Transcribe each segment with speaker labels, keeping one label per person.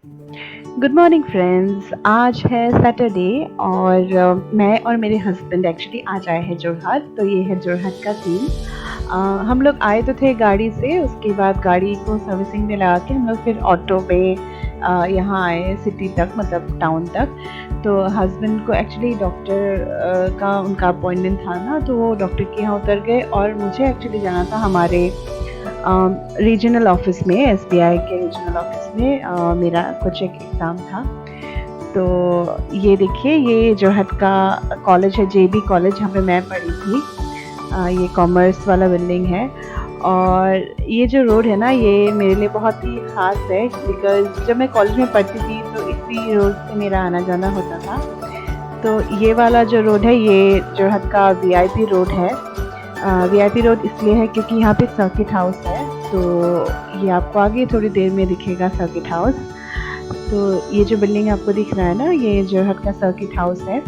Speaker 1: Good morning friends. आज है Saturday और मैं और मेरे हस्बैंड एक्चुअली आज आए हैं जोरहाट। तो ये है जोरहाट का सीन। हम लोग आए तो थे गाड़ी से, उसके बाद गाड़ी को सर्विसिंग में लगा के हम लोग फिर ऑटो पे यहाँ आए सिटी तक, मतलब टाउन तक। तो हस्बैंड को एक्चुअली डॉक्टर का उनका अपॉइंटमेंट था ना, तो वो डॉक्टर के यहाँ उतर गए और मुझे एक्चुअली जाना था हमारे रीजनल ऑफिस में, एसबीआई के रीजनल ऑफिस में मेरा कुछ एक एग्ज़ाम था। तो ये देखिए, ये जोरहाट का कॉलेज है, जेबी कॉलेज, जहाँ पे मैं पढ़ी थी। ये कॉमर्स वाला बिल्डिंग है। और ये जो रोड है ना, ये मेरे लिए बहुत ही ख़ास है, बिकॉज़ जब मैं कॉलेज में पढ़ती थी तो इसी रोड से मेरा आना जाना होता था। तो ये वाला जो रोड है, ये जोरहाट का वीआईपी रोड है। वीआईपी रोड इसलिए है क्योंकि यहाँ पे सर्किट हाउस है। तो ये आपको आगे थोड़ी देर में दिखेगा सर्किट हाउस। तो ये जो बिल्डिंग आपको दिख रहा है ना, ये जोरहाट का सर्किट हाउस है।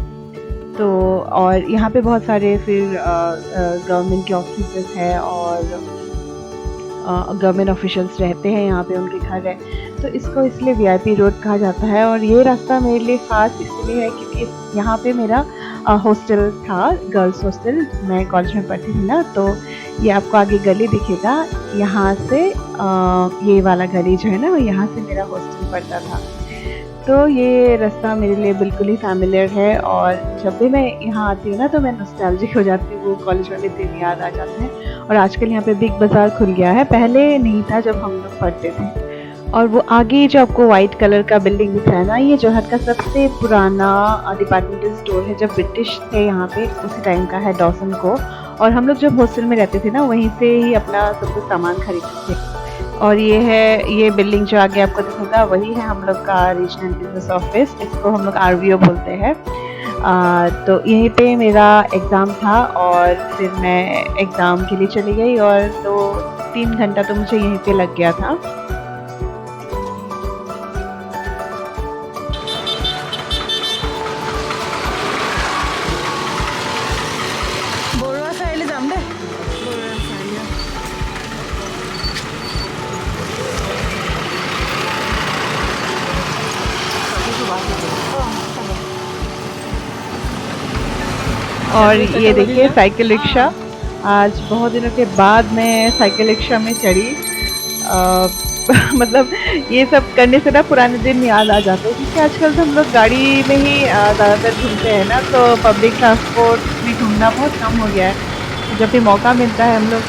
Speaker 1: तो और यहाँ पे बहुत सारे फिर गवर्नमेंट के ऑफिसेस है और गवर्नमेंट ऑफिशियल्स रहते हैं यहाँ पे, उनके घर है। तो इसको इसलिए वीआईपी रोड कहा जाता है। और ये रास्ता मेरे लिए ख़ास इसलिए है क्योंकि यहाँ पे मेरा हॉस्टल था, गर्ल्स हॉस्टल। मैं कॉलेज में पढ़ती थी ना, तो ये आपको आगे गली दिखेगा। यहाँ से ये वाला गली जो है ना, यहाँ से मेरा हॉस्टल पड़ता था। तो ये रास्ता मेरे लिए बिल्कुल ही फ़ैमिलियर है और जब भी मैं यहाँ आती हूँ ना, तो मैं नॉस्टैल्जिक हो जाती हूँ, वो कॉलेज वाले दिन याद आ जाते हैं। और आजकल यहाँ पे बिग बाज़ार खुल गया है, पहले नहीं था जब हम लोग पढ़ते थे। और वो आगे जो आपको वाइट कलर का बिल्डिंग दिख रहा है ना, ये जोरहाट का सबसे पुराना डिपार्टमेंटल स्टोर है। जब ब्रिटिश थे यहाँ पे उसी टाइम का है, डॉसन को। और हम लोग जब हॉस्टल में रहते थे ना, वहीं से ही अपना सब कुछ सामान खरीदते थे। और ये है, ये बिल्डिंग जो आगे आपको दिखेगा, वही है हम लोग का रीजनल बिजनेस ऑफिस। इसको हम लोग आरवीओ बोलते हैं। तो यहीं पे मेरा एग्ज़ाम था और फिर मैं एग्ज़ाम के लिए चली गई और 2-3 घंटा तो मुझे यहीं पे लग गया था।
Speaker 2: বৰুৱা চাৰিআলি যাম দে। বৰুৱা চাৰিআলি
Speaker 1: और ये देखिए साइकिल रिक्शा। आज बहुत दिनों के बाद मैं साइकिल रिक्शा में चढ़ी। अ, मतलब ये सब करने से ना पुराने दिन याद आ जाते हैं, क्योंकि आजकल तो हम लोग गाड़ी में ही ज़्यादातर घूमते हैं ना, तो पब्लिक ट्रांसपोर्ट में घूमना बहुत कम हो गया है। जब भी मौका मिलता है हम लोग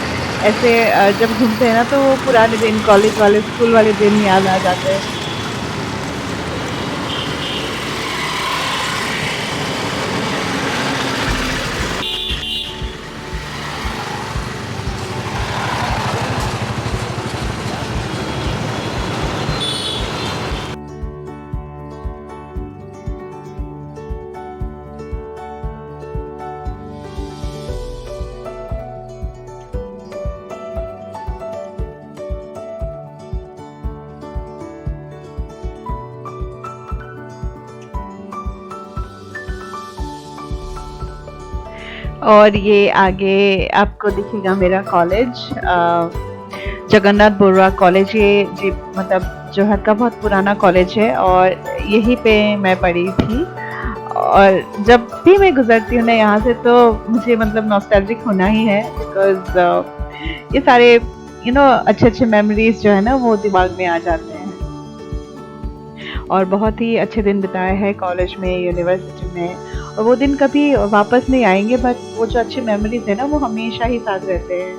Speaker 1: ऐसे जब घूमते हैं ना, तो वो पुराने दिन, कॉलेज वाले, स्कूल वाले दिन याद आ जाते हैं। और ये आगे आपको दिखेगा मेरा कॉलेज, जगन्नाथ बरुआ कॉलेज। ये मतलब जोरहाट का बहुत पुराना कॉलेज है और यहीं पे मैं पढ़ी थी। और जब भी मैं गुजरती हूँ ना यहाँ से, तो मुझे मतलब नॉस्टैल्जिक होना ही है, बिकॉज ये सारे अच्छे अच्छे मेमोरीज जो है ना, वो दिमाग में आ जाते हैं। और बहुत ही अच्छे दिन बिताए हैं कॉलेज में, यूनिवर्सिटी में। और वो दिन कभी वापस नहीं आएंगे, बट वो जो अच्छे मेमोरीज है ना, वो हमेशा ही साथ रहते हैं।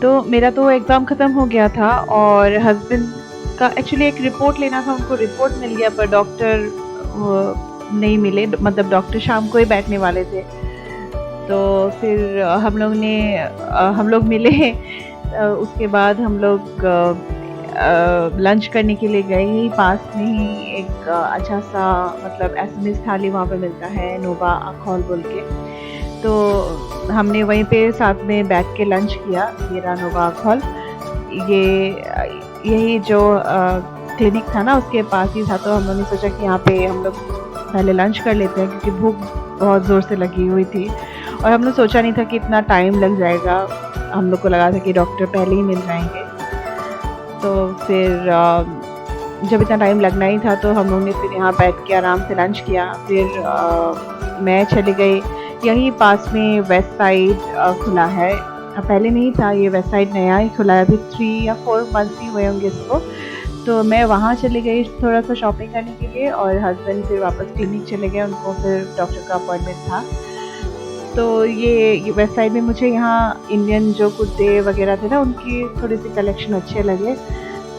Speaker 1: तो मेरा तो एग्ज़ाम ख़त्म हो गया था और हस्बैंड का एक्चुअली एक रिपोर्ट लेना था, उनको रिपोर्ट मिल गया, पर डॉक्टर नहीं मिले। मतलब डॉक्टर शाम को ही बैठने वाले थे। तो फिर हम लोग मिले। उसके बाद हम लोग लंच करने के लिए गए। ही पास में ही एक अच्छा सा, मतलब एसएमएस थाली वहाँ पे मिलता है, नोवा अखौल बोल के। तो हमने वहीं पे साथ में बैठ के लंच किया। ये रहा नोवा अखौल। यही जो क्लिनिक था ना, उसके पास ही था। तो हम लोगों ने सोचा कि यहाँ पे हम लोग पहले लंच कर लेते हैं, क्योंकि भूख बहुत ज़ोर से लगी हुई थी। और हम लोग सोचा नहीं था कि इतना टाइम लग जाएगा। हम लोग को लगा था कि डॉक्टर पहले ही मिल जाएंगे। तो फिर जब इतना टाइम लगना ही था तो हम लोग ने फिर यहाँ बैठ के आराम से लंच किया। फिर मैं चली गई, यहीं पास में वेस्ट साइड खुला है, पहले नहीं था, ये वेस्ट साइड नया ही खुला है, अभी 3 या 4 मंथ्स ही हुए होंगे इसको। तो मैं वहाँ चली गई थोड़ा सा शॉपिंग करने के लिए, और हस्बैंड फिर वापस क्लिनिक चले गए, उनको फिर डॉक्टर का अपॉइंटमेंट था। तो ये वेस्ट साइड में मुझे यहाँ इंडियन जो कुर्ते वगैरह थे ना, उनकी थोड़ी सी कलेक्शन अच्छे लगे।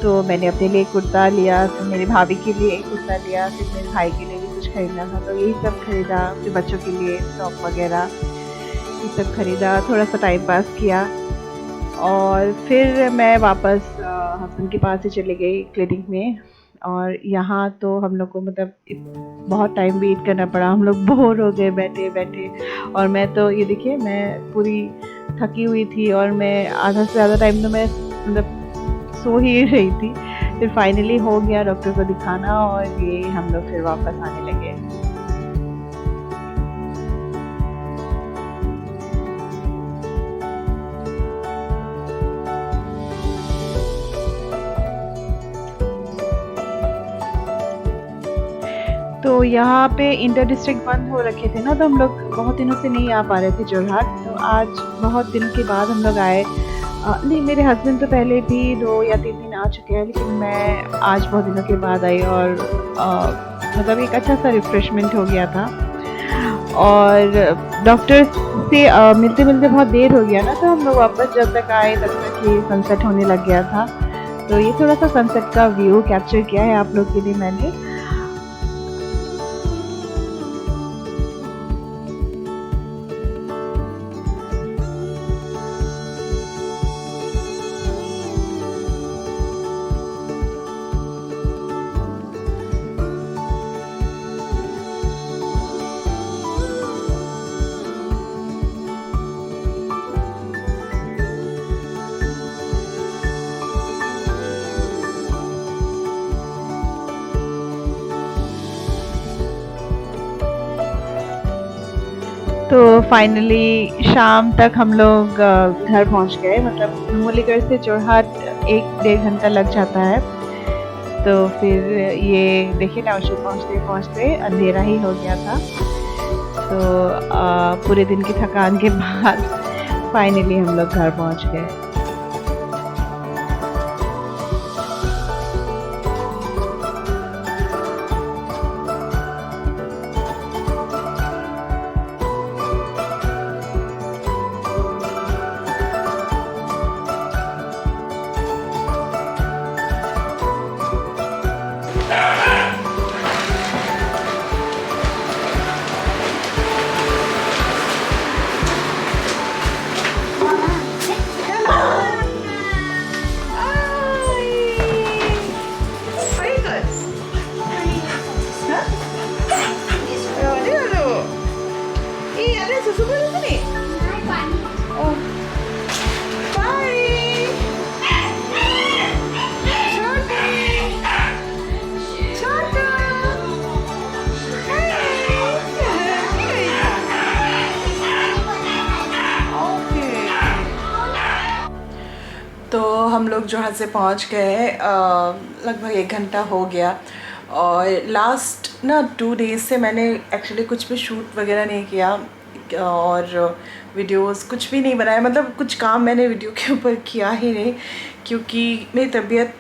Speaker 1: तो मैंने अपने लिए कुर्ता लिया, फिर मेरी भाभी के लिए एक कुर्ता लिया, फिर मेरे भाई के लिए भी कुछ खरीदना था, तो यही सब खरीदा। फिर बच्चों के लिए टॉप वगैरह ये सब खरीदा, थोड़ा सा टाइम पास किया, और फिर मैं वापस हस्बैंड के पास ही चली गई क्लिनिक में। और यहाँ तो हम लोग को मतलब बहुत टाइम वेट करना पड़ा, हम लोग बोर हो गए बैठे बैठे। और मैं तो ये देखिए, मैं पूरी थकी हुई थी, और मैं आधा से ज़्यादा टाइम तो मैं मतलब सो ही रही थी। फिर फाइनली हो गया डॉक्टर को दिखाना, और ये हम लोग फिर वापस आने लगे। तो यहाँ पे इंटर डिस्ट्रिक्ट बंद हो रखे थे ना, तो हम लोग बहुत दिनों से नहीं आ पा रहे थे जोरहाट। तो आज बहुत दिनों के बाद हम लोग आए। नहीं, मेरे हस्बैंड तो पहले भी 2 या 3 दिन आ चुके हैं, लेकिन मैं आज बहुत दिनों के बाद आई, और मतलब एक अच्छा सा रिफ्रेशमेंट हो गया था। और डॉक्टर से मिलते मिलते बहुत देर हो गया ना, तो हम लोग वापस जब तक आए तब तक ही सनसेट होने लग गया था। तो ये थोड़ा सा सनसेट का व्यू कैप्चर किया है आप लोग के लिए मैंने। तो फाइनली शाम तक हम लोग घर पहुंच गए। मतलब नुमलीगढ़ से जोरहाट 1-1.5 घंटा लग जाता है। तो फिर ये देखिए, टाउनशिप पहुंचते पहुंचते अंधेरा ही हो गया था। तो पूरे दिन की थकान के बाद फाइनली हम लोग घर पहुंच गए।
Speaker 2: तो हम लोग जोरहाट से पहुंच गए, लगभग 1 घंटा हो गया। और लास्ट ना 2 डेज़ से मैंने एक्चुअली कुछ भी शूट वगैरह नहीं किया, और वीडियोस कुछ भी नहीं बनाया। मतलब कुछ काम मैंने वीडियो के ऊपर किया ही नहीं, क्योंकि मेरी तबीयत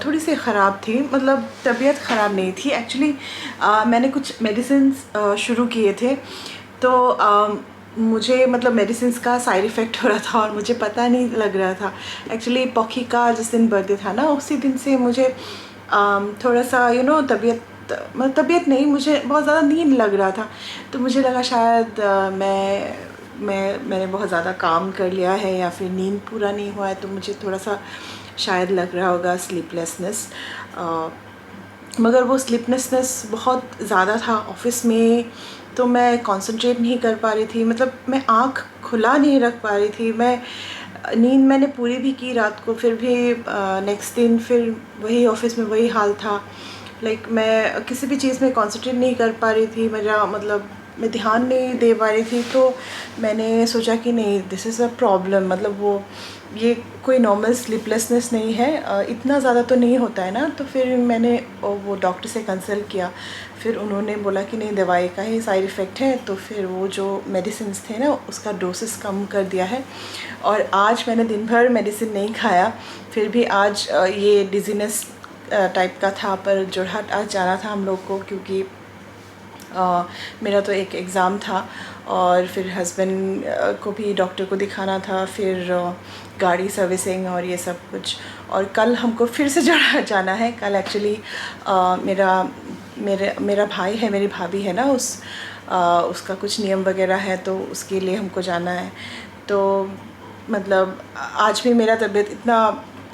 Speaker 2: थोड़ी सी ख़राब थी। मतलब तबीयत ख़राब नहीं थी एक्चुअली, मैंने कुछ मेडिसिन्स शुरू किए थे। तो मुझे मतलब मेडिसिन्स का साइड इफ़ेक्ट हो रहा था, और मुझे पता नहीं लग रहा था। एक्चुअली पॉकी का जिस दिन बर्थडे था ना, उसी दिन से मुझे थोड़ा सा तबीयत नहीं, मुझे बहुत ज़्यादा नींद लग रहा था। तो मुझे लगा शायद मैंने बहुत ज़्यादा काम कर लिया है, या फिर नींद पूरा नहीं हुआ है, तो मुझे थोड़ा सा शायद लग रहा होगा स्लीपलेसनेस। मगर वो स्लीपलेसनेस बहुत ज़्यादा था ऑफ़िस में, तो मैं कंसंट्रेट नहीं कर पा रही थी। मतलब मैं आँख खुला नहीं रख पा रही थी। नींद मैंने पूरी भी की रात को, फिर भी नेक्स्ट दिन फिर वही ऑफ़िस में वही हाल था। लाइक मैं किसी भी चीज़ में कंसंट्रेट नहीं कर पा रही थी। मेरा मतलब मैं ध्यान नहीं दे पा रही थी, तो मैंने सोचा कि नहीं, दिस इज़ अ प्रॉब्लम, मतलब वो ये कोई नॉर्मल स्लीपलेसनेस नहीं है, इतना ज़्यादा तो नहीं होता है ना। तो फिर मैंने वो डॉक्टर से कंसल्ट किया, फिर उन्होंने बोला कि नहीं, दवाई का ही साइड इफ़ेक्ट है। तो फिर वो जो मेडिसिन थे ना, उसका डोसेस कम कर दिया है। और आज मैंने दिन भर मेडिसिन नहीं खाया, फिर भी आज ये डिजीनेस टाइप का था, पर जोरहाट आज जाना था हम लोग को, क्योंकि मेरा तो एक एग्ज़ाम था और फिर हस्बैंड को भी डॉक्टर को दिखाना था, फिर गाड़ी सर्विसिंग और ये सब कुछ। और कल हमको फिर से जाना है। कल एक्चुअली मेरा भाई है, मेरी भाभी है ना, उसका कुछ नियम वगैरह है, तो उसके लिए हमको जाना है। तो मतलब आज भी मेरा तबीयत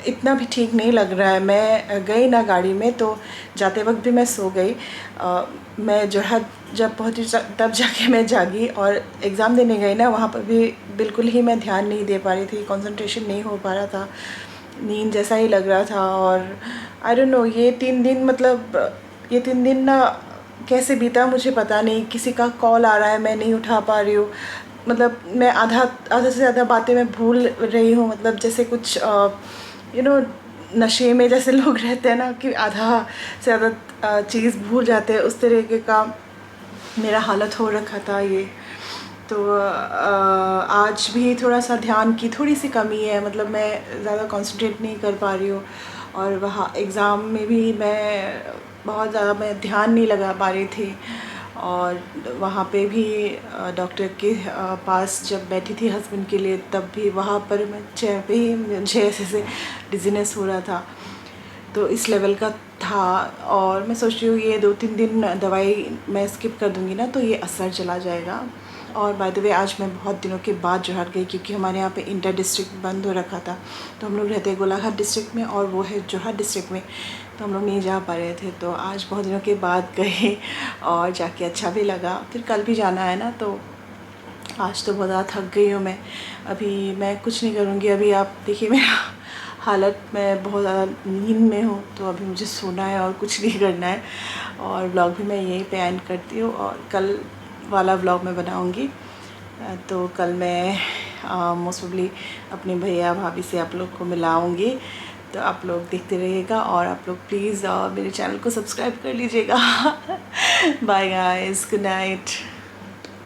Speaker 2: इतना भी ठीक नहीं लग रहा है। मैं गई ना गाड़ी में, तो जाते वक्त भी मैं सो गई। मैं जोरहाट जब पहुंची तब जाके मैं जागी, और एग्ज़ाम देने गई ना, वहाँ पर भी बिल्कुल ही मैं ध्यान नहीं दे पा रही थी, कंसंट्रेशन नहीं हो पा रहा था, नींद जैसा ही लग रहा था। और आई डोंट नो, ये 3 दिन ना कैसे बीता मुझे पता नहीं। किसी का कॉल आ रहा है, मैं नहीं उठा पा रही हूँ, मतलब मैं आधा से ज़्यादा बातें मैं भूल रही हूँ, मतलब जैसे कुछ नशे में जैसे लोग रहते हैं ना, कि आधा से ज़्यादा चीज़ भूल जाते हैं, उस तरीके का मेरा हालत हो रखा था ये। तो आज भी थोड़ा सा ध्यान की थोड़ी सी कमी है, मतलब मैं ज़्यादा कंसंट्रेट नहीं कर पा रही हूँ। और वहाँ एग्ज़ाम में भी मैं बहुत ज़्यादा ध्यान नहीं लगा पा रही थी। और वहाँ पे भी डॉक्टर के पास जब बैठी थी हस्बैंड के लिए, तब भी वहाँ पर मैं चेयर पे ही मुझे ऐसे डिजीनेस हो रहा था, तो इस लेवल का था। और मैं सोच रही हूँ ये 2-3 दिन दवाई मैं स्किप कर दूँगी ना, तो ये असर चला जाएगा। और बाय द वे, आज मैं बहुत दिनों के बाद जोरहाट गई, क्योंकि हमारे यहाँ पे इंटर डिस्ट्रिक्ट बंद हो रखा था। तो हम लोग रहते हैं गोलाघाट डिस्ट्रिक्ट में, और वो है जोरहाट डिस्ट्रिक्ट में, तो हम लोग नहीं जा पा रहे थे। तो आज बहुत दिनों के बाद गए, और जाके अच्छा भी लगा। फिर कल भी जाना है ना, तो आज तो बहुत ज़्यादा थक गई हूँ मैं। अभी मैं कुछ नहीं करूँगी, अभी आप देखिए मेरा हालत, मैं बहुत ज़्यादा नींद में हूँ, तो अभी मुझे सोना है और कुछ नहीं करना है। और व्लॉग भी मैं यहीं पे एंड करती हूँ, और कल वाला व्लॉग मैं बनाऊँगी। तो कल मैं मोस्ट प्रोबेबली अपने भैया भाभी से आप लोग को मिलाऊँगी, तो आप लोग देखते रहिएगा। और आप लोग प्लीज़ मेरे चैनल को सब्सक्राइब कर लीजिएगा। Bye guys, good night.